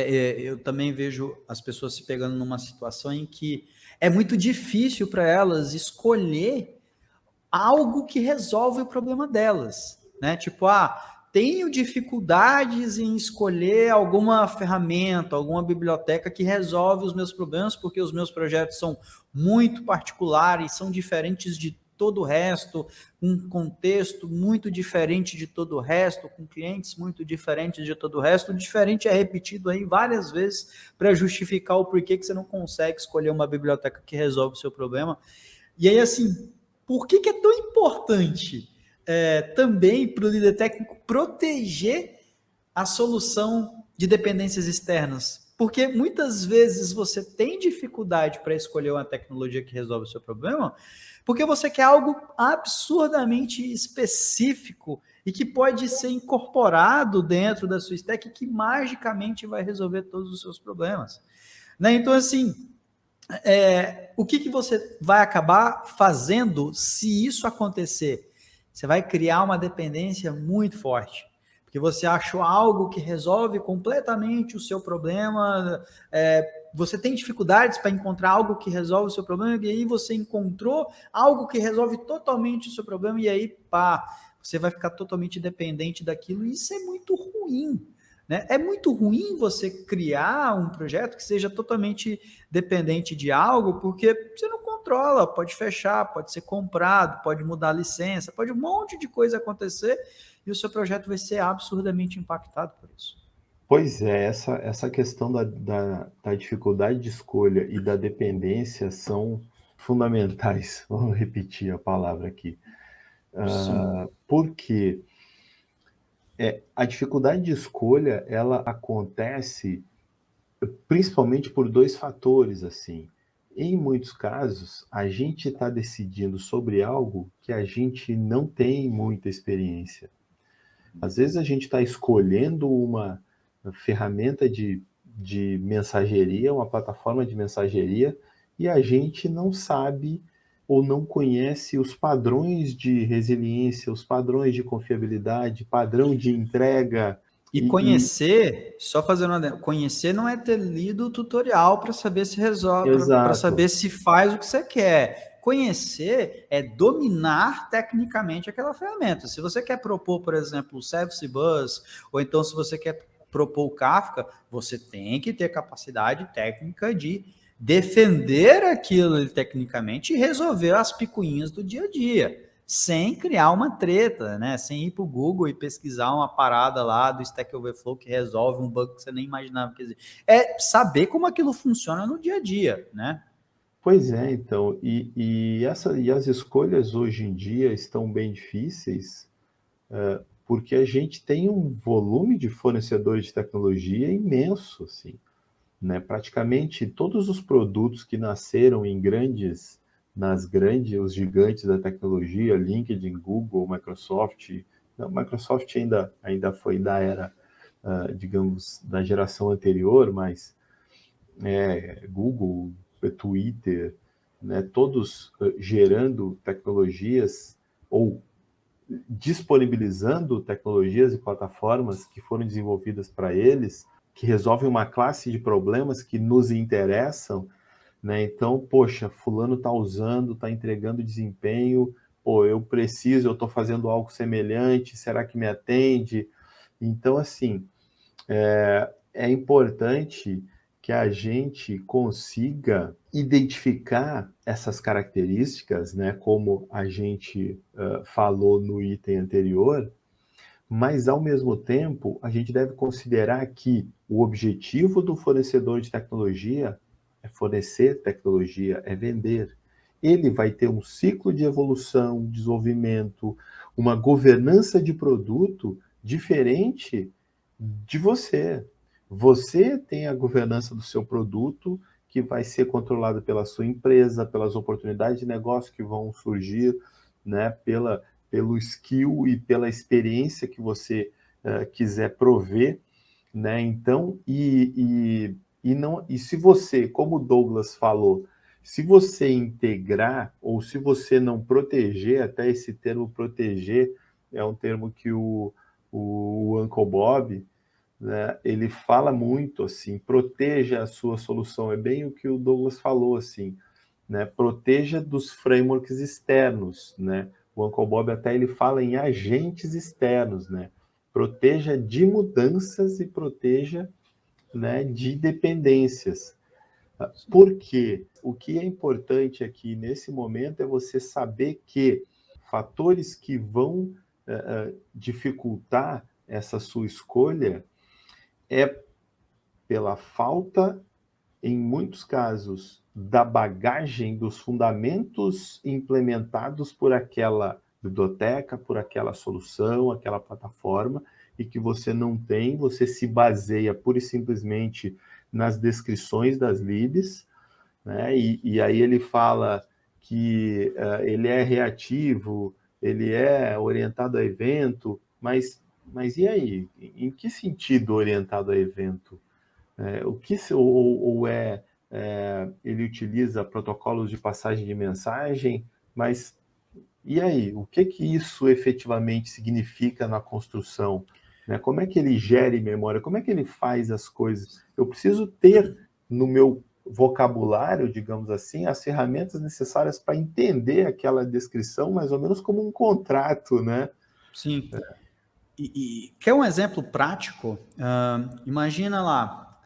eu também vejo as pessoas se pegando numa situação em que é muito difícil para elas escolher algo que resolve o problema delas, né? Tipo, tenho dificuldades em escolher alguma ferramenta, alguma biblioteca que resolve os meus problemas, porque os meus projetos são muito particulares, são diferentes de todo o resto, um contexto muito diferente de todo o resto, com clientes muito diferentes de todo o resto. O diferente é repetido aí várias vezes para justificar o porquê que você não consegue escolher uma biblioteca que resolve o seu problema. E aí, assim, por que é tão importante também para o líder técnico proteger a solução de dependências externas? Porque muitas vezes você tem dificuldade para escolher uma tecnologia que resolve o seu problema, porque você quer algo absurdamente específico e que pode ser incorporado dentro da sua stack e que magicamente vai resolver todos os seus problemas. Né? Então, assim, o que você vai acabar fazendo se isso acontecer? Você vai criar uma dependência muito forte, porque você achou algo que resolve completamente o seu problema, você tem dificuldades para encontrar algo que resolve o seu problema, e aí você encontrou algo que resolve totalmente o seu problema, e aí, você vai ficar totalmente dependente daquilo, e isso é muito ruim. Né? É muito ruim você criar um projeto que seja totalmente dependente de algo, porque você não controla, pode fechar, pode ser comprado, pode mudar a licença, pode um monte de coisa acontecer e o seu projeto vai ser absurdamente impactado por isso. Pois é, essa questão da dificuldade de escolha e da dependência são fundamentais. Vamos repetir a palavra aqui. Sim. Porque a dificuldade de escolha, ela acontece principalmente por dois fatores, assim. Em muitos casos, a gente está decidindo sobre algo que a gente não tem muita experiência. Às vezes a gente está escolhendo uma ferramenta de mensageria, uma plataforma de mensageria, e a gente não sabe ou não conhece os padrões de resiliência, os padrões de confiabilidade, padrão de entrega. E conhecer, só fazendo uma, conhecer não é ter lido o tutorial para saber se resolve, para Exato, saber se faz o que você quer. Conhecer é dominar tecnicamente aquela ferramenta. Se você quer propor, por exemplo, o Service Bus, ou então se você quer propor o Kafka, você tem que ter capacidade técnica de defender aquilo tecnicamente e resolver as picuinhas do dia a dia, sem criar uma treta, né? Sem ir para o Google e pesquisar uma parada lá do Stack Overflow que resolve um bug que você nem imaginava. Quer dizer, é saber como aquilo funciona no dia a dia, né? pois é, então, e as escolhas hoje em dia estão bem difíceis, porque a gente tem um volume de fornecedores de tecnologia imenso, assim, né? Praticamente todos os produtos que nasceram nas grandes, os gigantes da tecnologia, LinkedIn, Google, Microsoft, não, Microsoft ainda foi da era, digamos, da geração anterior, mas Google, Twitter, né, todos gerando tecnologias ou disponibilizando tecnologias e plataformas que foram desenvolvidas para eles, que resolvem uma classe de problemas que nos interessam, né? Então, poxa, fulano está usando, está entregando desempenho, pô, eu estou fazendo algo semelhante, será que me atende? Então, assim, é importante que a gente consiga identificar essas características, né, como a gente falou no item anterior, mas ao mesmo tempo a gente deve considerar que o objetivo do fornecedor de tecnologia é fornecer tecnologia, é vender. Ele vai ter um ciclo de evolução, desenvolvimento, uma governança de produto diferente de você. Você tem a governança do seu produto, que vai ser controlada pela sua empresa, pelas oportunidades de negócio que vão surgir, né, pelo skill e pela experiência que você quiser prover, né? Então, e se você, como o Douglas falou, se você integrar ou se você não proteger, até esse termo proteger é um termo que o Uncle Bob né, ele fala muito assim, proteja a sua solução, é bem o que o Douglas falou assim, né, proteja dos frameworks externos, né, o Uncle Bob até ele fala em agentes externos, né, proteja de mudanças e proteja, né, de dependências. Porque o que é importante aqui nesse momento é você saber que fatores que vão dificultar essa sua escolha é pela falta, em muitos casos, da bagagem dos fundamentos implementados por aquela biblioteca, por aquela solução, aquela plataforma, e que você não tem, você se baseia pura e simplesmente nas descrições das libs, né? E aí ele fala que ele é reativo, ele é orientado a evento, mas e aí? Em que sentido orientado a evento? O que ou ele utiliza protocolos de passagem de mensagem, mas e aí? O que isso efetivamente significa na construção? Né? Como é que ele gere memória? Como é que ele faz as coisas? Eu preciso ter no meu vocabulário, digamos assim, as ferramentas necessárias para entender aquela descrição, mais ou menos como um contrato, né? Sim. E quer um exemplo prático? Imagina lá,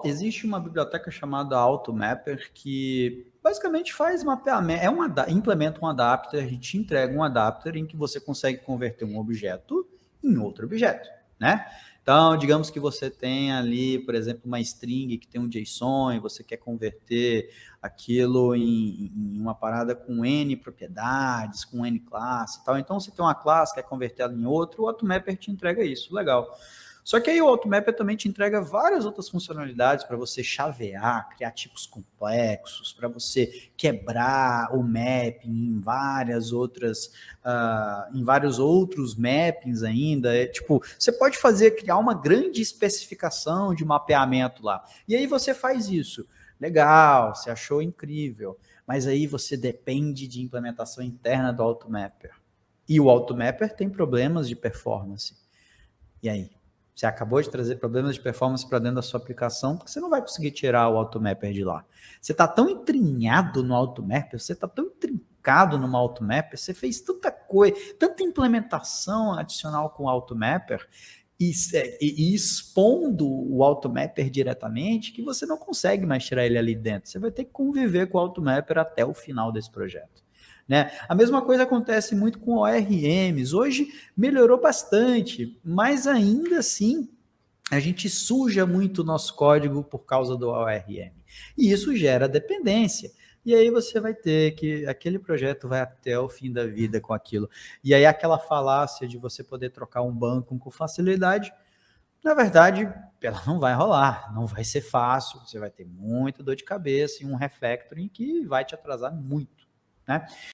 existe uma biblioteca chamada AutoMapper que basicamente faz mapeamento, implementa um adapter, a gente entrega um adapter em que você consegue converter um objeto em outro objeto, né? Então, digamos que você tem ali, por exemplo, uma string que tem um JSON e você quer converter aquilo em uma parada com N propriedades, com N classe e tal. Então, você tem uma classe, quer converter ela em outra, o AutoMapper te entrega isso, legal. Só que aí o AutoMapper também te entrega várias outras funcionalidades para você chavear, criar tipos complexos, para você quebrar o mapping em várias outras, em vários outros mappings ainda. Tipo, você pode criar uma grande especificação de mapeamento lá. E aí você faz isso. Legal, você achou incrível. Mas aí você depende de implementação interna do AutoMapper. E o AutoMapper tem problemas de performance. E aí? Você acabou de trazer problemas de performance para dentro da sua aplicação, porque você não vai conseguir tirar o AutoMapper de lá. Você está tão entrinhado no AutoMapper, você está tão intrincado no AutoMapper, você fez tanta coisa, tanta implementação adicional com o AutoMapper e expondo o AutoMapper diretamente, que você não consegue mais tirar ele ali dentro. Você vai ter que conviver com o AutoMapper até o final desse projeto. Né? A mesma coisa acontece muito com ORMs. Hoje melhorou bastante, mas ainda assim a gente suja muito o nosso código por causa do ORM. E isso gera dependência. E aí você vai ter que aquele projeto vai até o fim da vida com aquilo. E aí aquela falácia de você poder trocar um banco com facilidade, na verdade, ela não vai rolar, não vai ser fácil, você vai ter muita dor de cabeça e um refactoring que vai te atrasar muito, né?